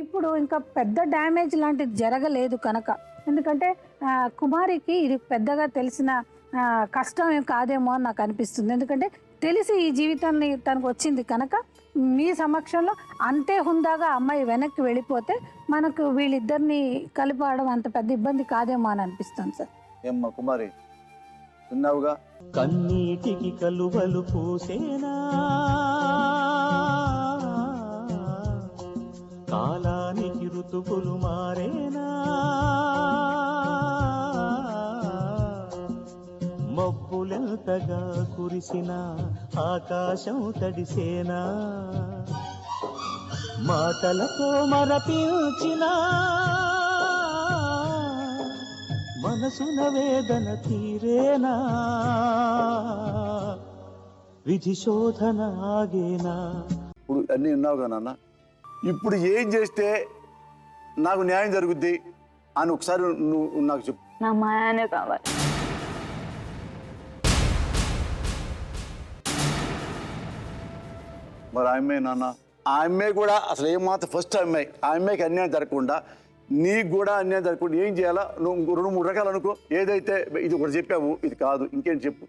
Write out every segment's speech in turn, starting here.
ఇప్పుడు ఇంకా పెద్ద డ్యామేజ్ లాంటిది జరగలేదు కనుక, ఎందుకంటే కుమారికి ఇది పెద్దగా తెలిసిన కష్టం ఏం కాదేమో అని నాకు అనిపిస్తుంది. ఎందుకంటే తెలిసి ఈ జీవితాన్ని తనకు వచ్చింది కనుక మీ సమక్షంలో అంతే హుందాగా అమ్మాయి వెనక్కి వెళ్ళిపోతే మనకు వీళ్ళిద్దరిని కలిపడం అంత పెద్ద ఇబ్బంది కాదేమో అని అనిపిస్తుంది సార్. ఏమ్మా కుమారి, విన్నావుగా? కన్నీటికి కలువలు పూసేనా, కాలానికి ఋతువులు మారేనా, మబ్బులెంతగా కురిసిన ఆకాశం తడిసేనా, మాటలతో మరపించిన మనసున వేదన తీరేనా, విధి శోధన ఆగేనా. ఇప్పుడు అన్నీ విన్నావుగా నాన్న. ఇప్పుడు ఏం చేస్తే నాకు న్యాయం జరుగుద్ది అని ఒకసారి నువ్వు నాకు చెప్పు. నా మాయానే కావాలి. మరి ఆ అమ్మాయి నాన్న, ఆ అమ్మాయి కూడా అసలు ఏమాత్రం ఫస్ట్ అమ్మాయి, ఆ అమ్మాయికి అన్యాయం జరగకుండా నీకు కూడా అన్యాయం జరగకుండా ఏం చేయాలా? నువ్వు 2-3 రకాలు అనుకో. ఏదైతే ఇది ఒకటి చెప్పావు, ఇది కాదు ఇంకేంటి చెప్పు.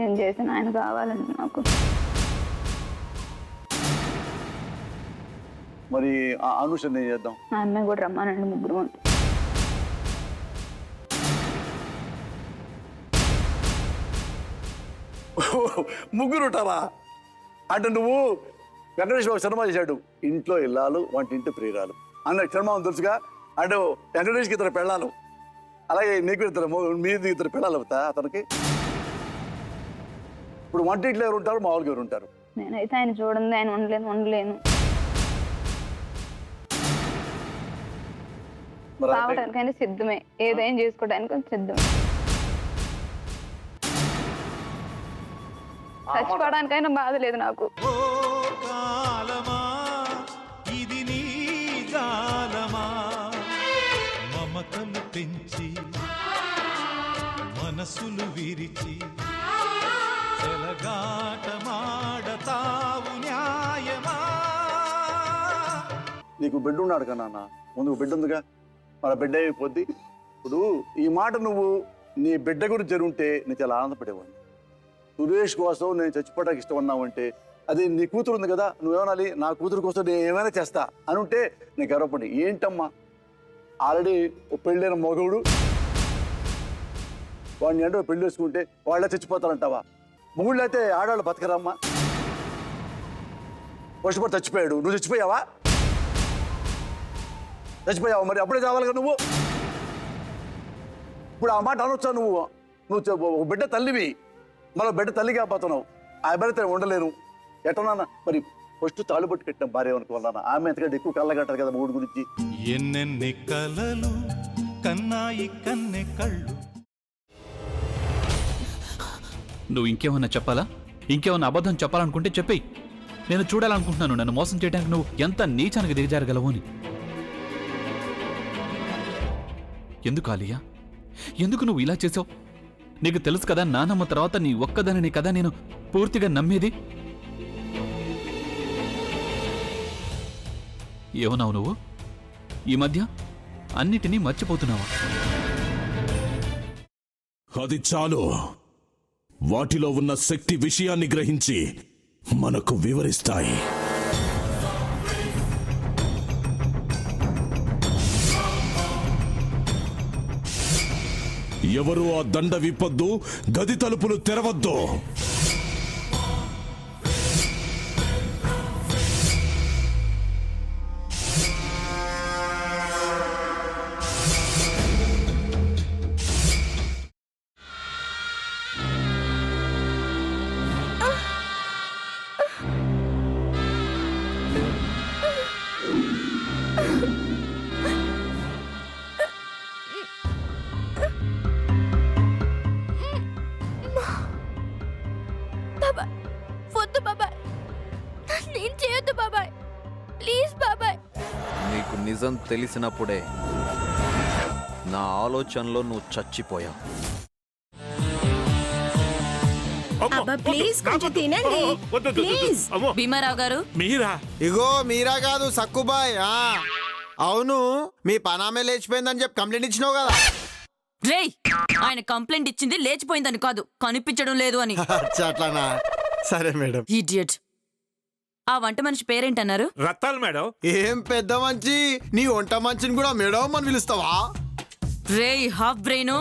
ఏం చేసిన ఆయన కావాలండి నాకు. మరి ఆ అనుషని ఏం చేద్దాం? ఆ అమ్మాయి కూడా రమ్మానండి, ముగ్గురు ముగ్గురు ఉంటారా? అంటే నువ్వు వెంకటేష్ బాబు సినిమా చేశాడు, ఇంట్లో ఇల్లాలు వంటింటి ప్రియురాలు అన్న సినిమా తెలుసుగా. అంటే వెంకటేష్కి 2 పెళ్ళాలు, అలాగే నీకు 2 మీది 2 పెళ్ళాలు అవుతా అతనికి. ఇప్పుడు వంటింట్లో ఎవరు ఉంటారు, మామూలుగా ఎవరు ఉంటారు? నేనైతే ఆయన చూడండి, ఆయన ఉండలేను. రావడానికైనా సిద్ధమే, ఏదైనా చేసుకోవడానికి సిద్ధమే, చచ్చిపోవడానికైనా బాధ లేదు నాకు. ఇది నీ జాలమా, మమతలు పెంచి మనసులు విరిచి చెలగాటమాడతావు న్యాయమా. నీకు బిడ్డ ఉన్నాడు కదా నాన్న, ముందుకు బిడ్డ ఉందిగా, మన బిడ్డ అయిపోద్ది. ఇప్పుడు ఈ మాట నువ్వు నీ బిడ్డ గురించి జరుగుంటే నేను చాలా ఆనందపడేవాడిని. సురేష్ కోసం నేను చచ్చిపోవడానికి ఇష్టం అన్నావంటే అది నీ కూతురు ఉంది కదా, నువ్వేమనాలి? నా కూతురు కోసం నేను ఏమైనా చేస్తా అని ఉంటే నేను గర్వపడి. ఏంటమ్మా, ఆల్రెడీ పెళ్ళైన మగవుడు వాడిని అంటే పెళ్లి వేసుకుంటే వాళ్ళే చచ్చిపోతారంటావా? మొగుళ్ళు అయితే ఆడవాళ్ళు బతకరమ్మా. వర్షపడి చచ్చిపోయాడు, నువ్వు చచ్చిపోయావా? మరి అప్పుడే చావాలి కదా నువ్వు. ఇప్పుడు ఆ మాట అనొచ్చా నువ్వు? నువ్వు బిడ్డ తల్లివి, మళ్ళీ బిడ్డ తల్లి కాకపోతున్నావు. ఆ బిడ్డతో ఉండలేను ఎట్టనా? మరి ఫస్ట్ తాళుబొట్టు కట్టిన భార్య అనుకోవాలన్నా, ఆమె ఎంతకంటే ఎక్కువ కళ్ళగంటారు కదా మూడు గురించి. ఎన్నెన్ని కలలు కన్నాయి కన్నె కళ్ళు. నువ్వు ఇంకేమన్నా చెప్పాలా? ఇంకేమన్నా అబద్ధం చెప్పాలనుకుంటే చెప్పేయి. నేను చూడాలనుకుంటున్నాను నన్ను మోసం చేయడానికి నువ్వు ఎంత నీచానికి దిగజారగలవు అని. ఎందుకు ఆలియా, ఎందుకు నువ్వు ఇలా చేసావు? నీకు తెలుసు కదా నానమ్మ తర్వాత నీ ఒక్కదానిని కదా నేను పూర్తిగా నమ్మేది. ఏమన్నావు నువ్వు? ఈ మధ్య అన్నిటినీ మర్చిపోతున్నావా? అది చాలు. వాటిలో ఉన్న శక్తి విషయాన్ని గ్రహించి మనకు వివరిస్తాయి. ఎవరు ఆ దండ విప్పొద్దు, గది తలుపులు తెరవద్దు. నీకు నిజం తెలిసినప్పుడే నా ఆలోచనలో నువ్వు చచ్చిపోయావు. భీమారావు గారు మీరా? ఇగో మీరా కాదు సక్కుబాయ్. అవును మీ పనామే లేచిపోయిందని చెప్పి కంప్లైంట్ ఇచ్చినావు కదా. రేయ్, ఆయన కంప్లైంట్ ఇచ్చింది లేచిపోయిందని కాదు, కనిపించడం లేదు అని. అచ్చా, అట్లానా? సరే మేడం. ఇడియట్. ఆ వంట మనిషి పేరేంటన్నారు? రత్తాలు మేడం. ఏం పెద్ద మంచి, నీ వంట మంచిని కూడా మేడం అని పిలుస్తావా? రేయ్ హాఫ్ బ్రెయిన్,